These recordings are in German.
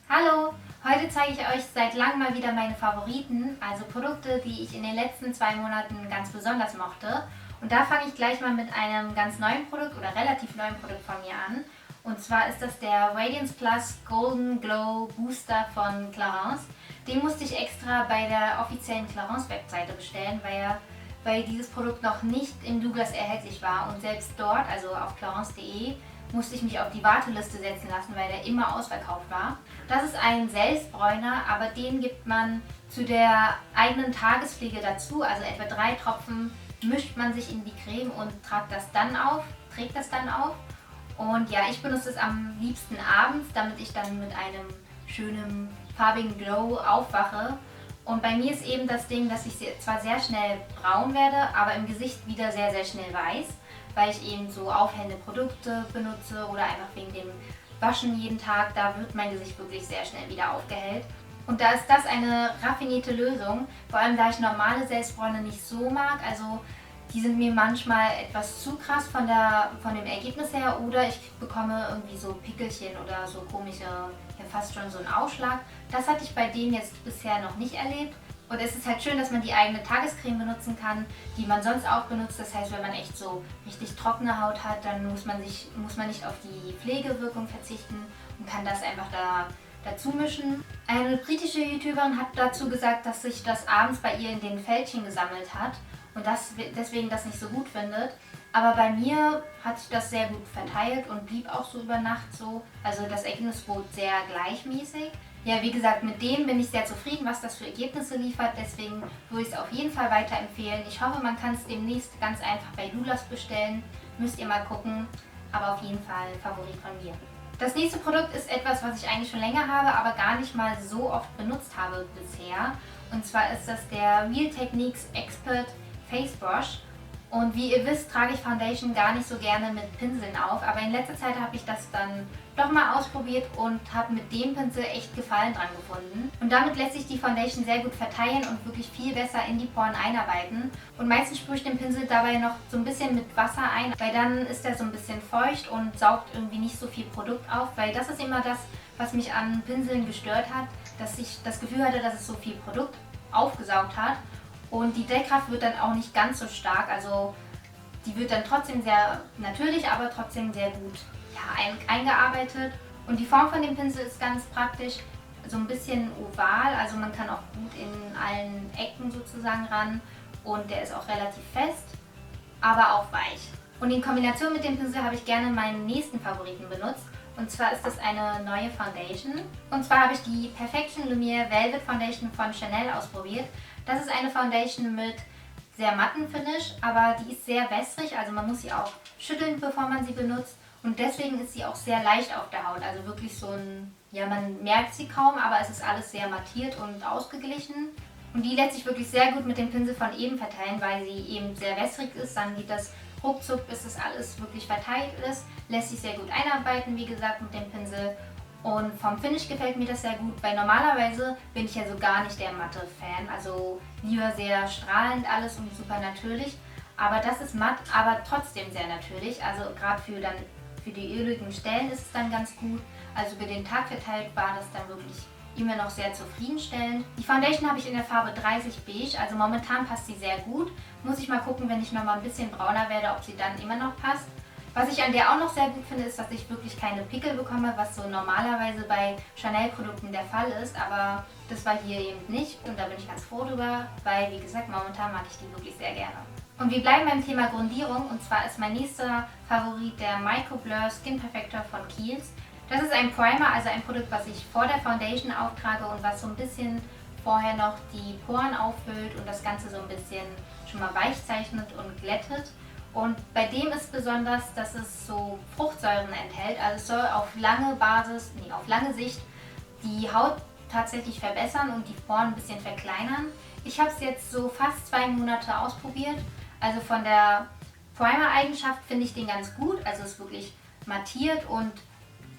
Hallo! Heute zeige ich euch seit langem mal wieder meine Favoriten, also Produkte, die ich in den letzten 2 Monaten ganz besonders mochte. Und da fange ich gleich mal mit einem ganz neuen Produkt oder relativ neuen Produkt von mir an. Und zwar ist das der Radiance Plus Golden Glow Booster von Clarins. Den musste ich extra bei der offiziellen Clarins Webseite bestellen, weil dieses Produkt noch nicht im Douglas erhältlich war. Und selbst dort, also auf clarins.de, musste ich mich auf die Warteliste setzen lassen, weil der immer ausverkauft war. Das ist ein Selbstbräuner, aber den gibt man zu der eigenen Tagespflege dazu. Also etwa 3 Tropfen mischt man sich in die Creme und trägt das dann auf. Und ja, ich benutze es am liebsten abends, damit ich dann mit einem schönen farbigen Glow aufwache. Und bei mir ist eben das Ding, dass ich zwar sehr schnell braun werde, aber im Gesicht wieder sehr, sehr schnell weiß, weil ich eben so aufhellende Produkte benutze oder einfach wegen dem Waschen jeden Tag. Da wird mein Gesicht wirklich sehr schnell wieder aufgehellt. Und da ist das eine raffinierte Lösung, vor allem da ich normale Selbstbräuner nicht so mag. Also die sind mir manchmal etwas zu krass von dem Ergebnis her oder ich bekomme irgendwie so Pickelchen oder so komische, ja fast schon so einen Ausschlag. Das hatte ich bei dem jetzt bisher noch nicht erlebt. Und es ist halt schön, dass man die eigene Tagescreme benutzen kann, die man sonst auch benutzt. Das heißt, wenn man echt so richtig trockene Haut hat, dann muss man nicht auf die Pflegewirkung verzichten und kann das einfach dazu mischen. Eine britische YouTuberin hat dazu gesagt, dass sich das abends bei ihr in den Fältchen gesammelt hat und deswegen das nicht so gut findet. Aber bei mir hat sich das sehr gut verteilt und blieb auch so über Nacht so. Also das Ergebnis wurde sehr gleichmäßig. Ja, wie gesagt, mit dem bin ich sehr zufrieden, was das für Ergebnisse liefert. Deswegen würde ich es auf jeden Fall weiterempfehlen. Ich hoffe, man kann es demnächst ganz einfach bei Douglas bestellen. Müsst ihr mal gucken. Aber auf jeden Fall Favorit von mir. Das nächste Produkt ist etwas, was ich eigentlich schon länger habe, aber gar nicht mal so oft benutzt habe bisher. Und zwar ist das der Real Techniques Expert Face Brush. Und wie ihr wisst, trage ich Foundation gar nicht so gerne mit Pinseln auf, aber in letzter Zeit habe ich das dann doch mal ausprobiert und habe mit dem Pinsel echt Gefallen dran gefunden. Und damit lässt sich die Foundation sehr gut verteilen und wirklich viel besser in die Poren einarbeiten. Und meistens sprühe ich den Pinsel dabei noch so ein bisschen mit Wasser ein, weil dann ist er so ein bisschen feucht und saugt irgendwie nicht so viel Produkt auf, weil das ist immer das, was mich an Pinseln gestört hat, dass ich das Gefühl hatte, dass es so viel Produkt aufgesaugt hat. Und die Deckkraft wird dann auch nicht ganz so stark, also die wird dann trotzdem sehr natürlich, aber trotzdem sehr gut eingearbeitet. Und die Form von dem Pinsel ist ganz praktisch, so ein bisschen oval, also man kann auch gut in allen Ecken sozusagen ran und der ist auch relativ fest, aber auch weich. Und in Kombination mit dem Pinsel habe ich gerne meinen nächsten Favoriten benutzt. Und zwar ist das eine neue Foundation. Und zwar habe ich die Perfection Lumiere Velvet Foundation von Chanel ausprobiert. Das ist eine Foundation mit sehr matten Finish, aber die ist sehr wässrig, also man muss sie auch schütteln, bevor man sie benutzt. Und deswegen ist sie auch sehr leicht auf der Haut, also wirklich so ein, ja man merkt sie kaum, aber es ist alles sehr mattiert und ausgeglichen. Und die lässt sich wirklich sehr gut mit dem Pinsel von eben verteilen, weil sie eben sehr wässrig ist. Dann geht das ruckzuck, bis das alles wirklich verteilt ist. Lässt sich sehr gut einarbeiten, wie gesagt, mit dem Pinsel. Und vom Finish gefällt mir das sehr gut, weil normalerweise bin ich ja so gar nicht der Matte-Fan. Also lieber sehr strahlend alles und super natürlich. Aber das ist matt, aber trotzdem sehr natürlich. Also gerade für die öligen Stellen ist es dann ganz gut. Also über den Tag verteilt war das dann wirklich immer noch sehr zufriedenstellend. Die Foundation habe ich in der Farbe 30 Beige, also momentan passt sie sehr gut. Muss ich mal gucken, wenn ich noch mal ein bisschen brauner werde, ob sie dann immer noch passt. Was ich an der auch noch sehr gut finde, ist, dass ich wirklich keine Pickel bekomme, was so normalerweise bei Chanel-Produkten der Fall ist, aber das war hier eben nicht und da bin ich ganz froh drüber, weil wie gesagt, momentan mag ich die wirklich sehr gerne. Und wir bleiben beim Thema Grundierung und zwar ist mein nächster Favorit der Micro Blur Skin Perfector von Kiehl's. Das ist ein Primer, also ein Produkt, was ich vor der Foundation auftrage und was so ein bisschen vorher noch die Poren auffüllt und das Ganze so ein bisschen schon mal weich zeichnet und glättet. Und bei dem ist besonders, dass es so Fruchtsäuren enthält, also es soll auf lange Sicht die Haut tatsächlich verbessern und die Poren ein bisschen verkleinern. Ich habe es jetzt so fast 2 Monate ausprobiert, also von der Primer-Eigenschaft finde ich den ganz gut, also es ist wirklich mattiert und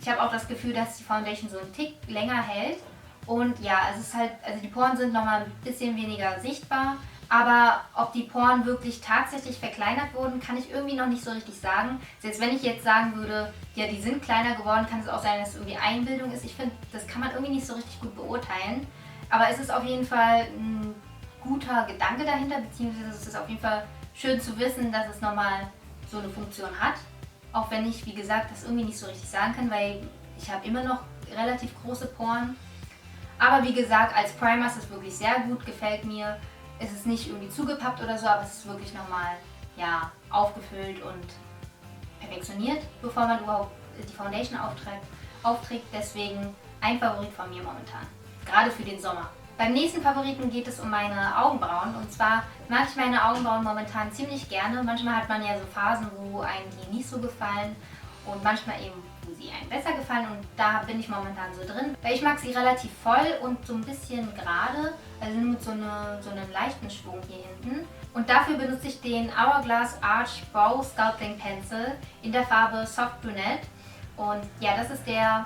ich habe auch das Gefühl, dass die Foundation so einen Tick länger hält. Und ja, es ist halt, also die Poren sind nochmal ein bisschen weniger sichtbar, Aber ob die Poren wirklich tatsächlich verkleinert wurden, kann ich irgendwie noch nicht so richtig sagen. Selbst wenn ich jetzt sagen würde, ja, die sind kleiner geworden, kann es auch sein, dass es irgendwie Einbildung ist. Ich finde, das kann man irgendwie nicht so richtig gut beurteilen. Aber es ist auf jeden Fall ein guter Gedanke dahinter, beziehungsweise es ist auf jeden Fall schön zu wissen, dass es nochmal so eine Funktion hat. Auch wenn ich, wie gesagt, das irgendwie nicht so richtig sagen kann, weil ich habe immer noch relativ große Poren. Aber wie gesagt, als Primer ist es wirklich sehr gut, gefällt mir. Es ist nicht irgendwie zugepappt oder so, aber es ist wirklich nochmal aufgefüllt und perfektioniert, bevor man überhaupt die Foundation aufträgt. Deswegen ein Favorit von mir momentan, gerade für den Sommer. Beim nächsten Favoriten geht es um meine Augenbrauen. Und zwar mag ich meine Augenbrauen momentan ziemlich gerne. Manchmal hat man ja so Phasen, wo einem die nicht so gefallen und manchmal eben, wo sie einem besser gefallen. Und da bin ich momentan so drin. Weil ich mag sie relativ voll und so ein bisschen gerade, also nur mit so einem leichten Schwung hier hinten. Und dafür benutze ich den Hourglass Arch Brow Sculpting Pencil in der Farbe Soft Brunette. Und ja, das ist der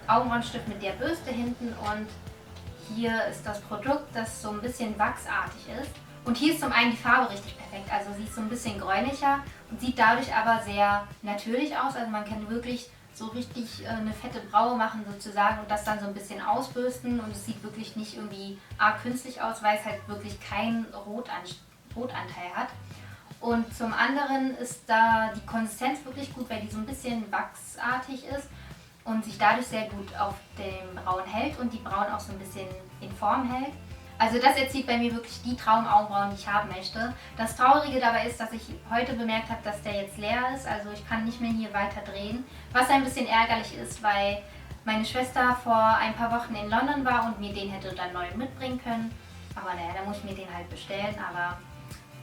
Augenbrauenstift mit der Bürste hinten und hier ist das Produkt, das so ein bisschen wachsartig ist. Und hier ist zum einen die Farbe richtig perfekt, also sie ist so ein bisschen gräulicher und sieht dadurch aber sehr natürlich aus. Also man kann wirklich so richtig eine fette Braue machen sozusagen und das dann so ein bisschen ausbürsten und es sieht wirklich nicht irgendwie arg künstlich aus, weil es halt wirklich keinen Rotanteil hat. Und zum anderen ist da die Konsistenz wirklich gut, weil die so ein bisschen wachsartig ist und sich dadurch sehr gut auf den Brauen hält und die Brauen auch so ein bisschen in Form hält. Also das erzielt bei mir wirklich die Traumaugenbrauen, die ich haben möchte. Das Traurige dabei ist, dass ich heute bemerkt habe, dass der jetzt leer ist. Also ich kann nicht mehr hier weiter drehen, was ein bisschen ärgerlich ist, weil meine Schwester vor ein paar Wochen in London war und mir den hätte dann neu mitbringen können. Aber naja, da muss ich mir den halt bestellen. Aber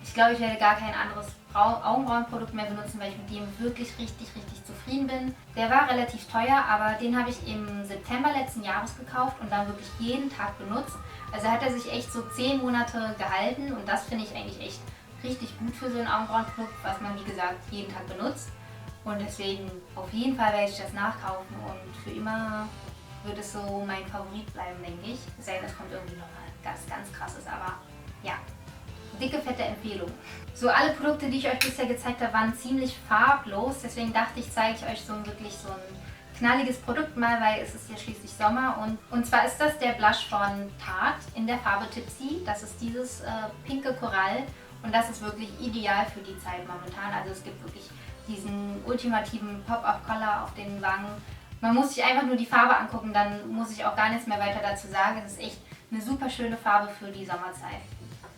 ich glaube, ich werde gar kein anderes Augenbrauenprodukt mehr benutzen, weil ich mit dem wirklich richtig zufrieden bin. Der war relativ teuer, aber den habe ich im September letzten Jahres gekauft und dann wirklich jeden Tag benutzt. Also hat er sich echt so 10 Monate gehalten und das finde ich eigentlich echt richtig gut für so ein Augenbrauenprodukt, was man wie gesagt jeden Tag benutzt. Und deswegen auf jeden Fall werde ich das nachkaufen und für immer wird es so mein Favorit bleiben, denke ich. Es sei denn, es kommt irgendwie noch mal ganz krasses, aber ja. Dicke, fette Empfehlung. So, alle Produkte, die ich euch bisher gezeigt habe, waren ziemlich farblos. Deswegen dachte ich, zeige ich euch wirklich so ein knalliges Produkt mal, weil es ist ja schließlich Sommer. Und zwar ist das der Blush von Tarte in der Farbe Tipsy. Das ist dieses pinke Korall. Und das ist wirklich ideal für die Zeit momentan. Also es gibt wirklich diesen ultimativen Pop-Up-Color auf den Wangen. Man muss sich einfach nur die Farbe angucken, dann muss ich auch gar nichts mehr weiter dazu sagen. Es ist echt eine super schöne Farbe für die Sommerzeit.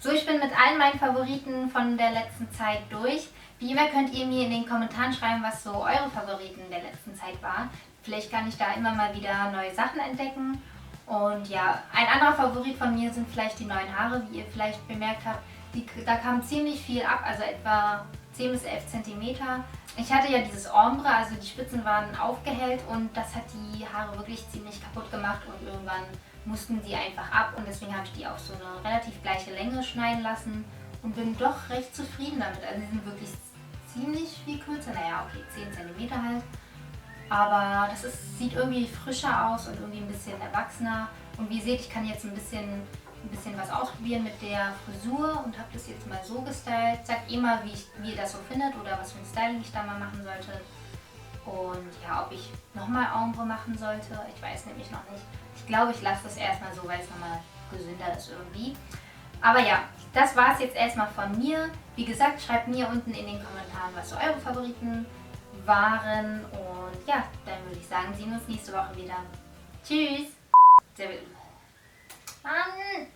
So, ich bin mit allen meinen Favoriten von der letzten Zeit durch. Wie immer könnt ihr mir in den Kommentaren schreiben, was so eure Favoriten der letzten Zeit waren. Vielleicht kann ich da immer mal wieder neue Sachen entdecken. Und ja, ein anderer Favorit von mir sind vielleicht die neuen Haare, wie ihr vielleicht bemerkt habt. Da kam ziemlich viel ab, also etwa 10 bis 11 cm. Ich hatte ja dieses Ombre, also die Spitzen waren aufgehellt und das hat die Haare wirklich ziemlich kaputt gemacht und irgendwann mussten sie einfach ab und deswegen habe ich die auf so eine relativ gleiche Länge schneiden lassen und bin doch recht zufrieden damit. Also die sind wirklich ziemlich viel kürzer, naja okay, 10 cm halt, aber sieht irgendwie frischer aus und irgendwie ein bisschen erwachsener und wie ihr seht, ich kann jetzt ein bisschen was ausprobieren mit der Frisur und habe das jetzt mal so gestylt. Sagt ihr mal, wie ihr das so findet oder was für ein Styling ich da mal machen sollte. Und ja, ob ich nochmal Ombre machen sollte, ich weiß nämlich noch nicht. Ich glaube, ich lasse das erstmal so, weil es nochmal gesünder ist irgendwie. Aber ja, das war es jetzt erstmal von mir. Wie gesagt, schreibt mir unten in den Kommentaren, was so eure Favoriten waren. Und ja, dann würde ich sagen, sehen wir uns nächste Woche wieder. Tschüss! Mann!